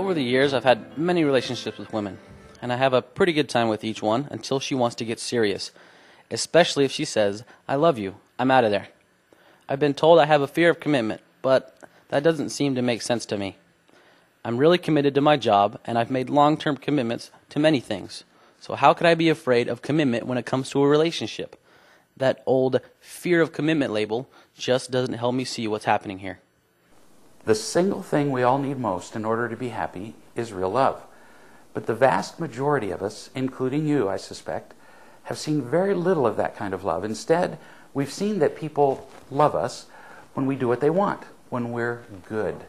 Over the years, I've had many relationships with women, and I have a pretty good time with each one until she wants to get serious, especially if she says, "I love you, I'm out of there." I've been told I have a fear of commitment, but that doesn't seem to make sense to me. I'm really committed to my job, and I've made long-term commitments to many things. So how could I be afraid of commitment when it comes to a relationship? That old fear of commitment label just doesn't help me see what's happening here. The single thing we all need most in order to be happy is real love. But the vast majority of us, including you, I suspect, have seen very little of that kind of love. Instead, we've seen that people love us when we do what they want, when we're good.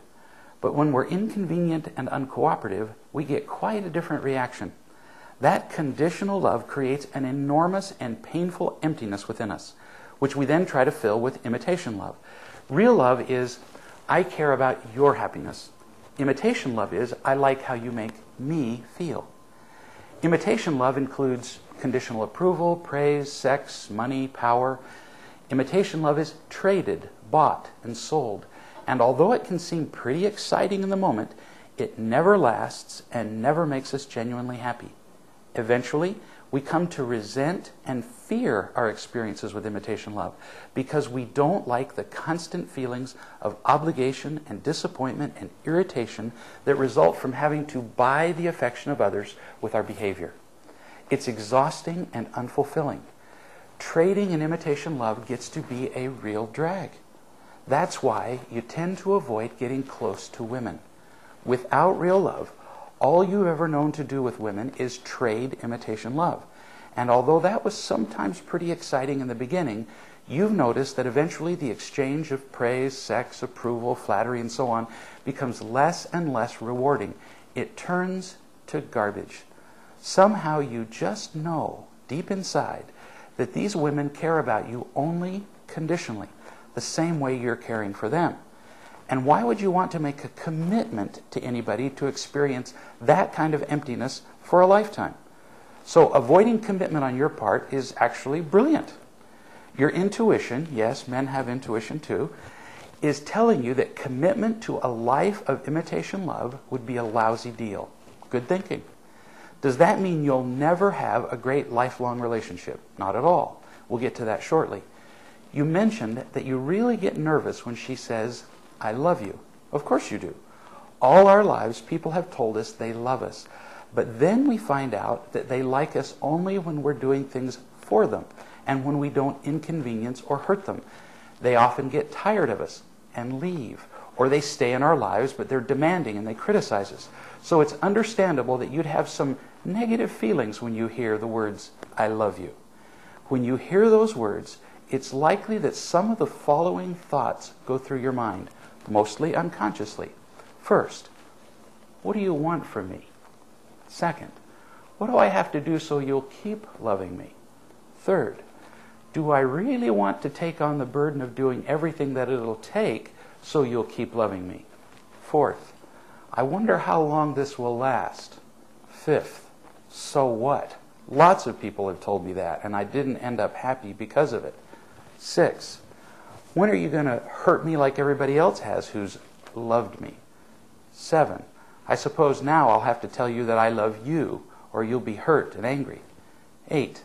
But when we're inconvenient and uncooperative, we get quite a different reaction. That conditional love creates an enormous and painful emptiness within us, which we then try to fill with imitation love. Real love is, I care about your happiness. Imitation love is, I like how you make me feel. Imitation love includes conditional approval, praise, sex, money, power. Imitation love is traded, bought, and sold. And although it can seem pretty exciting in the moment, it never lasts and never makes us genuinely happy. Eventually, we come to resent and fear our experiences with imitation love because we don't like the constant feelings of obligation and disappointment and irritation that result from having to buy the affection of others with our behavior. It's exhausting and unfulfilling. Trading in imitation love gets to be a real drag. That's why you tend to avoid getting close to women. Without real love, all you've ever known to do with women is trade imitation love. And although that was sometimes pretty exciting in the beginning, you've noticed that eventually the exchange of praise, sex, approval, flattery, and so on becomes less and less rewarding. It turns to garbage. Somehow you just know, deep inside, that these women care about you only conditionally, the same way you're caring for them. And why would you want to make a commitment to anybody to experience that kind of emptiness for a lifetime? So avoiding commitment on your part is actually brilliant. Your intuition, yes, men have intuition too, is telling you that commitment to a life of imitation love would be a lousy deal. Good thinking. Does that mean you'll never have a great lifelong relationship? Not at all. We'll get to that shortly. You mentioned that you really get nervous when she says, "I love you." Of course you do. All our lives, people have told us they love us. But then we find out that they like us only when we're doing things for them and when we don't inconvenience or hurt them. They often get tired of us and leave. Or they stay in our lives, but they're demanding and they criticize us. So it's understandable that you'd have some negative feelings when you hear the words, "I love you." When you hear those words, it's likely that some of the following thoughts go through your mind, mostly unconsciously. First, what do you want from me? Second, what do I have to do so you'll keep loving me? Third, do I really want to take on the burden of doing everything that it'll take so you'll keep loving me? Fourth, I wonder how long this will last. Fifth, so what? Lots of people have told me that, and I didn't end up happy because of it. 6, when are you going to hurt me like everybody else has who's loved me? 7, I suppose now I'll have to tell you that I love you, or you'll be hurt and angry. 8,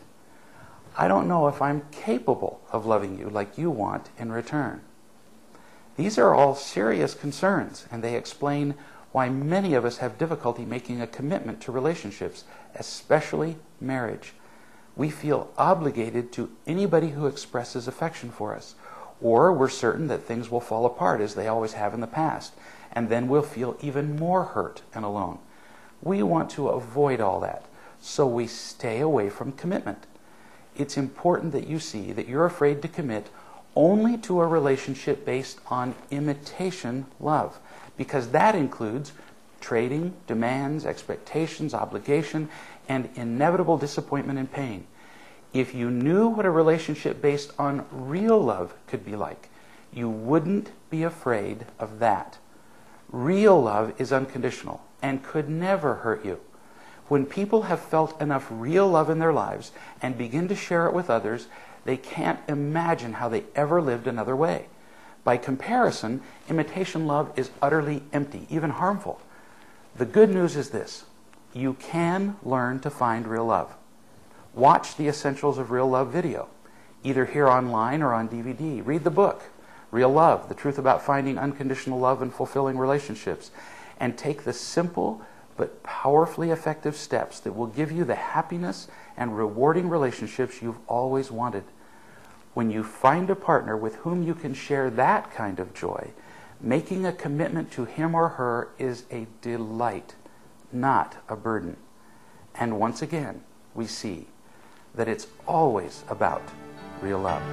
I don't know if I'm capable of loving you like you want in return. These are all serious concerns, and they explain why many of us have difficulty making a commitment to relationships, especially marriage. We feel obligated to anybody who expresses affection for us, or we're certain that things will fall apart as they always have in the past, and then we'll feel even more hurt and alone. We want to avoid all that, so we stay away from commitment. It's important that you see that you're afraid to commit only to a relationship based on imitation love, because that includes trading, demands, expectations, obligation, and inevitable disappointment and pain. If you knew what a relationship based on real love could be like, you wouldn't be afraid of that. Real love is unconditional and could never hurt you. When people have felt enough real love in their lives and begin to share it with others, they can't imagine how they ever lived another way. By comparison, imitation love is utterly empty, even harmful. The good news is this: you can learn to find real love. Watch the Essentials of Real Love video, either here online or on DVD. Read the book, Real Love, The Truth About Finding Unconditional Love and Fulfilling Relationships, and take the simple but powerfully effective steps that will give you the happiness and rewarding relationships you've always wanted. When you find a partner with whom you can share that kind of joy, making a commitment to him or her is a delight, not a burden. And once again, we see that it's always about real love.